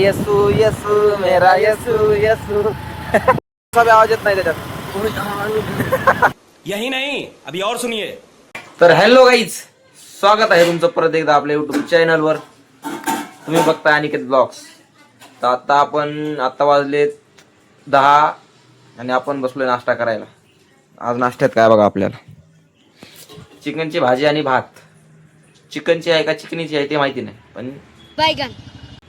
येसू येसू मेरा येसू येसू सब आवाज येत नाही त्याच्यात. यही नहीं अभी और सुनिए. तर हॅलो गाईज, स्वागत आहे तुमचं परत एकदा आपल्या युट्यूब चॅनलवर. तुम्ही बघताय अनिकेत ब्लॉग्स. तर आता वाजले 10 आणि आपण बसलोय नाश्ता करायला. आज नाश्त्यात काय बघा, आपल्याला चिकनची भाजी आणि भात. चिकनची आहे का चिकनीची आहे ते माहिती नाही, पण बैगन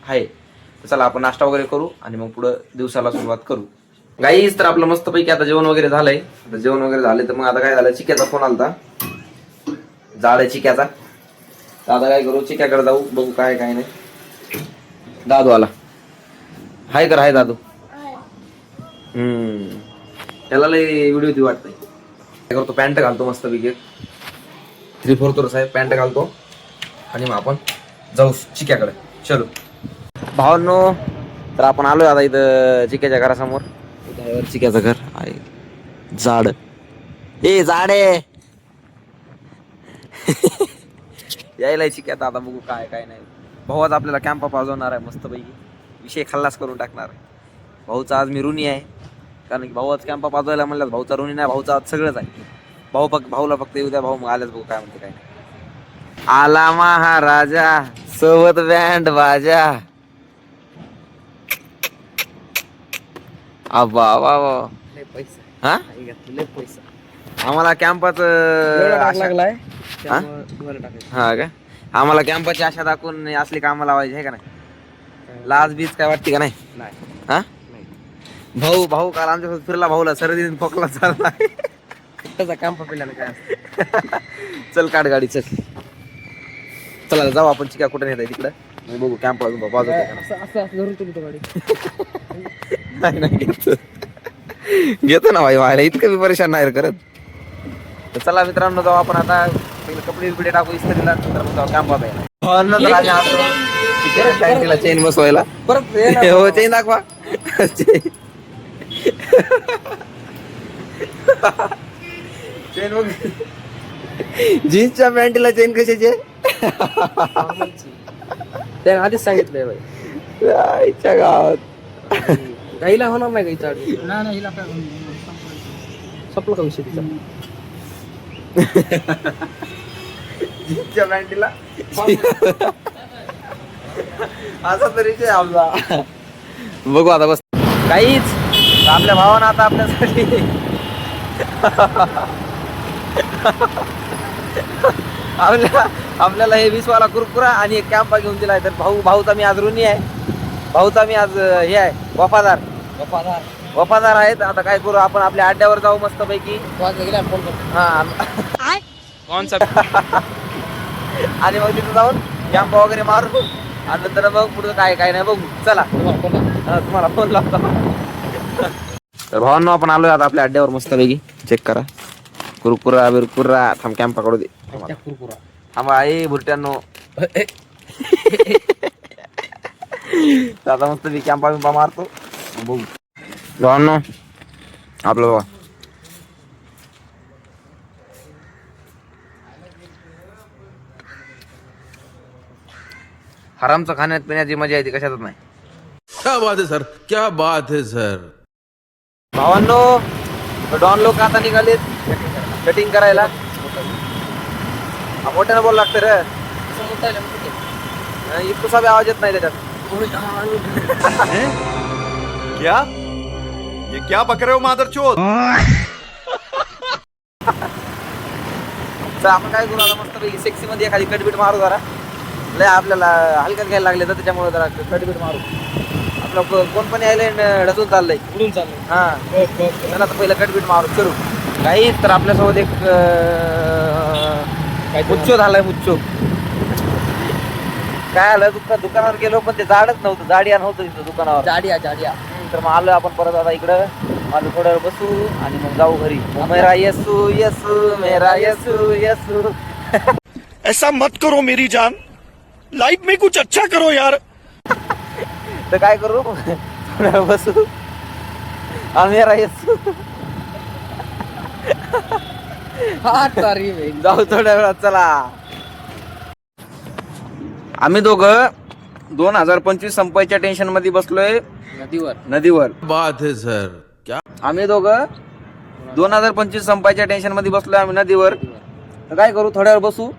आहे. तर चला आपण नाश्ता वगैरे करू आणि मग पुढं दिवसाला सुरुवात करू. गाईज, तर आपलं मस्तपैकी आता जेवण वगैरे झालंय. आता जेवण वगैरे झाले तर मग आता काय झालं, चिक्याचा फोन आलता, जाड आहे चिक्याचा. तर आता काय करू, चिक्याकडे जाऊ, बघू काय काय नाही. दादू आला. हाय कर, हाय दादू. त्याला लय व्हिडिओ ती वाटतंय. काय करतो, पॅन्ट घालतो मस्तपैकी 3/4 साहेब पॅन्ट घालतो आणि मग आपण जाऊ चिक्याकडे. चलो भावांनो, तर आपण आलोय आता इथं चिक्याच्या घरासमोर. चिक्याचं घर आहे, झाड ए झाड आहे. यायला चिक्यात आता बघू काय काय नाही. भाऊ आज आपल्याला कॅम्प पाजवणार आहे मस्तपैकी. विषय खल्लास करून टाकणार आहे. भाऊचा आज मी ऋणी आहे, कारण की भाऊ आज कॅम्प पाजवायला म्हणलं. भाऊचा ऋणी नाही, भाऊचा आज सगळंच आहे. भाऊला फक्त येऊ द्या. भाऊ मग आल्याच बघू काय म्हणते काय नाही. आला महाराजा सोबत बँड बाजा. अबा पैसा हा पैसा आम्हाला कॅम्पाच लागलाय. हा का, आम्हाला कॅम्पाची आशा दाखवून असली कामं लावायची आहे का नाही. लाज बीज काय वाटते का नाही. हा भाऊ काल आमच्यासोबत फिरला. भाऊला सर्दी खोकला चालला. त्याचा कॅम्प पिल्याने काय चल काढ गाडी, चल चला जाऊ आपण. चिका कुठे नेत आहे तिकडं, मी बघू कॅम्प अजून बाजू. असं धरून तुमची गाडी नाही घेतो ना भाई, व्हायला इतकं बी परेशान नाही करत. तर चला मित्रांनो, जाऊ आपण आता. कपडे बिपडे टाकू इस्त्रीला, नंतर मग जाऊ कॅम्प बघायला. चेन बसवायला परत हो, चेन दाखवा. चेन बघ, जीन्सच्या पॅन्टीला चेन कशाची आहे? त्याने आधीच सांगितलंय बाई. आईच्या गावात गाईला होणार नाही गाईचा संपलं का विषय तिचा. जीन्सच्या पॅन्टीला असा तरी आपला. बघू आता बस. काहीच आपल्या भावानं आता आपल्यासाठी आपल्याला हे 20 वाला कुरकुरा आणि एक कॅम्पा घेऊन दिलाय. तर भाऊचा मी आज ऋणी आहे. भाऊचा मी आज हे आहे, वफादार आहेत. आता काय करू, आपण आपल्या अड्ड्यावर जाऊ मस्त पैकी. हा कौन सा आणि मग तिथं जाऊन कॅम्प वगैरे मारू आणि नंतर मग पुढे काय काय नाही बघू. चला तुम्हाला फोन लावतो. तर भावांनो, आपण आलोय आता आपल्या अड्ड्यावर मस्तपैकी. चेक करा, कुरकुरा बिरकुरा. थांब कॅम्प पकडू दे. थांबा आई भुरट्यांनो. आता मस्त मी कॅम्पा बिंपा मारतो, बघू. भावांनो, आपलं बघा हरामचं खाण्यात पिण्याची मजा येते, कशातच नाही. क्या बात है सर, क्या बात है सर. भावांनो, डॉन लोक आता निघालेत कटिंग करायला. मोठ्यानं बोल लागतं रे, इतकं सब आवाज येत नाही त्याच्यात. क्या ये क्या बक रहे हो मादरचोद. तर आपण काय करू आता, मस्त पैकी सेक्सी मध्ये एखादी कटबीट मारू जरा. लय आपल्याला हलक्यात घ्यायला लागले तर त्याच्यामुळे जरा कटबीट मारू. आपलं कोण पण यायला ढसून चाललंय, उडून चाललंय. हा चला तर पहिलं कटबीट मारू करू. काही तर आपल्यासोबत एक मुच्चो झालाय. मुच्चो काय आलं, दुकानावर गेलो पण ते झाडच नव्हतं, जाडिया नव्हतं तिथं दुकानावर. जाडिया तर मग आलो आपण परत आता इकडं. माझं थोड्या वेळ बसू आणि मग जाऊ घरी. मेरा येसू येसू मेरा येसू येसू. ऐसा मत करो मेरी जान, लाइफ में कुछ अच्छा करो यार. तर काय करू, थोड्या वेळ बसू आणि मेरा येसू भाई जाऊ थोड्या वेळात. चला आम्ही दोघं 2025 संपायच्या टेन्शन मध्ये बसलोय नदीवर. बात है सर क्या आम्ही दोघं 2025 संपायच्या टेन्शन मध्ये बसलोय आम्ही नदीवर. तर काय करू, थोड्या वेळ बसू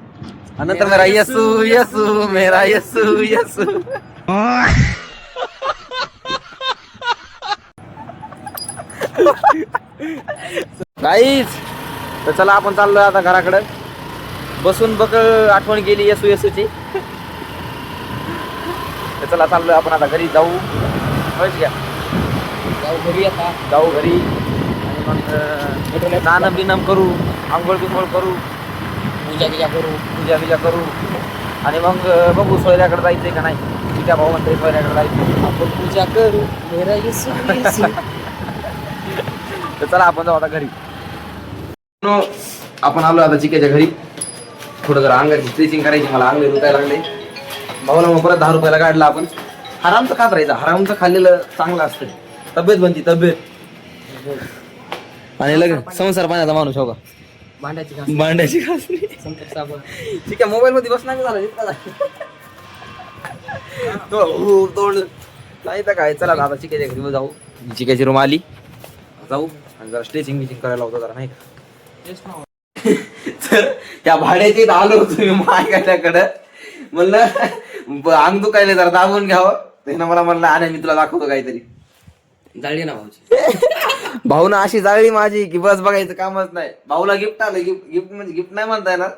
आणि नंतर मेरा यसू यसू मेरा यसू यसू. गाईज, तर चला आपण चाललोय आता घराकडे. बसून बघ आठवण गेली यसू यसूची. तर चला चाललोय आपण आता घरी जाऊ. कळलं का? जाऊ घरी आणि मग स्नान बिनाम करू, आंघोळ बिंघोळ करू, पूजा बिजा करू आणि मग बघू सोयऱ्याकडे जायचंय का नाही. ठीक आहे भाऊ म्हणते सोयऱ्याकडे जायचं, आपण पूजा करू. मेरा येसू येसू. तर चला आपण जाऊ आता घरी. आपण आलो आता चिकेच्या घरी. थोडं जरा अंगाची स्ट्रेचिंग करायची, मला अंग दुखायला लागले. भाऊला मग परत 10 रुपयाला काढला आपण. हरामचं खात राहायचं, हरामचं खाल्लेलं चांगलं असतं, तब्येत बनती तब्येत. आणि लगेच संसार पाण्याचा माणूस हो का, भांड्याची घास. भांड्याची घासणी. संपत साबण. ठीक आहे, मोबाईल मध्ये बसणार झाला इतका तोड नाही तर काय. चला आता चिकेच्या घरी जाऊ. चिकेची रूम आली, जाऊ आणि जरा स्ट्रेचिंग बिचिंग करायला होतं जरा, नाही का. तर त्या भाड्याची आलो होतो मी माझ्याकडं. म्हणलं अंग दुखायला जरा दाबून घ्यावं. त्यानं मला म्हणलं आणि मी तुला दाखवतो काहीतरी. जाळली ना भाऊची. भाऊनं अशी जाळली माझी की बस बघायचं कामच नाही. भाऊला गिफ्ट आलं. गिफ्ट म्हणजे गिफ्ट नाही म्हणता येणार,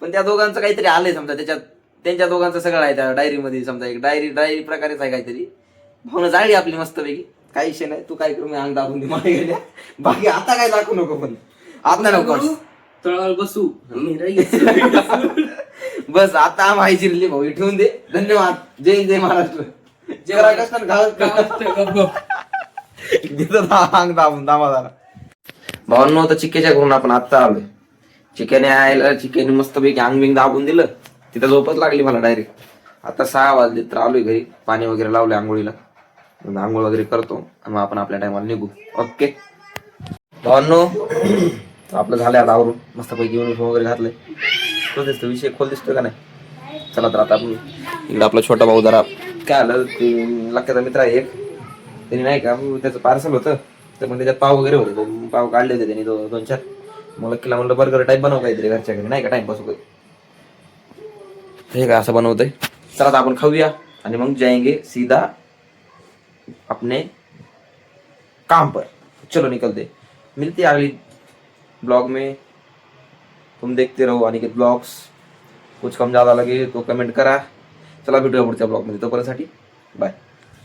पण त्या दोघांचं काहीतरी आलंय समजा. त्याच्यात त्यांच्या दोघांचं सगळं आहे त्या डायरीमध्ये. समजा एक डायरी प्रकारेच आहे काहीतरी. भाऊनं जाळली आपली मस्तपैकी. काही विषय नाही, तू काय करू मी अंग दाबून दे माझ्या गेल्या. बाकी आता काय दाखवू नको, पण आता नको तळावर बसू. मेरा येसू. बस आता माहिती जिरली भाऊ, ठेवून दे. धन्यवाद. जय जय महाराष्ट्र. जय राजस्थान. अंग दाबून दाबा झाला. भावांनो, तर चिक्क्याच्या घरून आपण आता आलोय. चिक्क्याने मस्तपैकी अंग बिंग दाबून दिलं. तिथं झोपच लागली मला डायरेक्ट. आता 6 वाजले तर आलोय घरी. पाणी वगैरे लावलंय आंघोळीला. आंघोळ वगैरे करतो आणि मग आपण आपल्या टायमाला निघू. ओके भावांनो, आपलं झालंय आता आवरून. मस्तपैकी युनिफॉर्म वगैरे घातलंय. तो दिसतो विषय खोल दिसतो का नाही. चला तर आता आपण इकडे आपला छोटा भाऊ जरा काय आलं ते लक्ष्याचा मित्र आहे एक. त्यांनी नाही का त्याचं पार्सल होतं, तर मग त्याच्यात पाव वगैरे होते. पाव काढले होते त्यांनी 2-4. मग लक्कीला म्हणलं बर्गर टाईप बनव काहीतरी घरच्या घरी, नाही का टाइमपास होतोय. हे काय असं बनवतंय. चला आता आपण खाऊया आणि मग जाएंगे सीधा अपने काम पर. चलो निकलते, मिलते अगली ब्लॉग में. तुम देखते रहो अनिकेत ब्लॉग्स. कुछ कम ज़्यादा लगे तो कमेंट करा. चला भेटूया पुढच्या ब्लॉग मध्ये. तोपर्यंतसाठी बाय.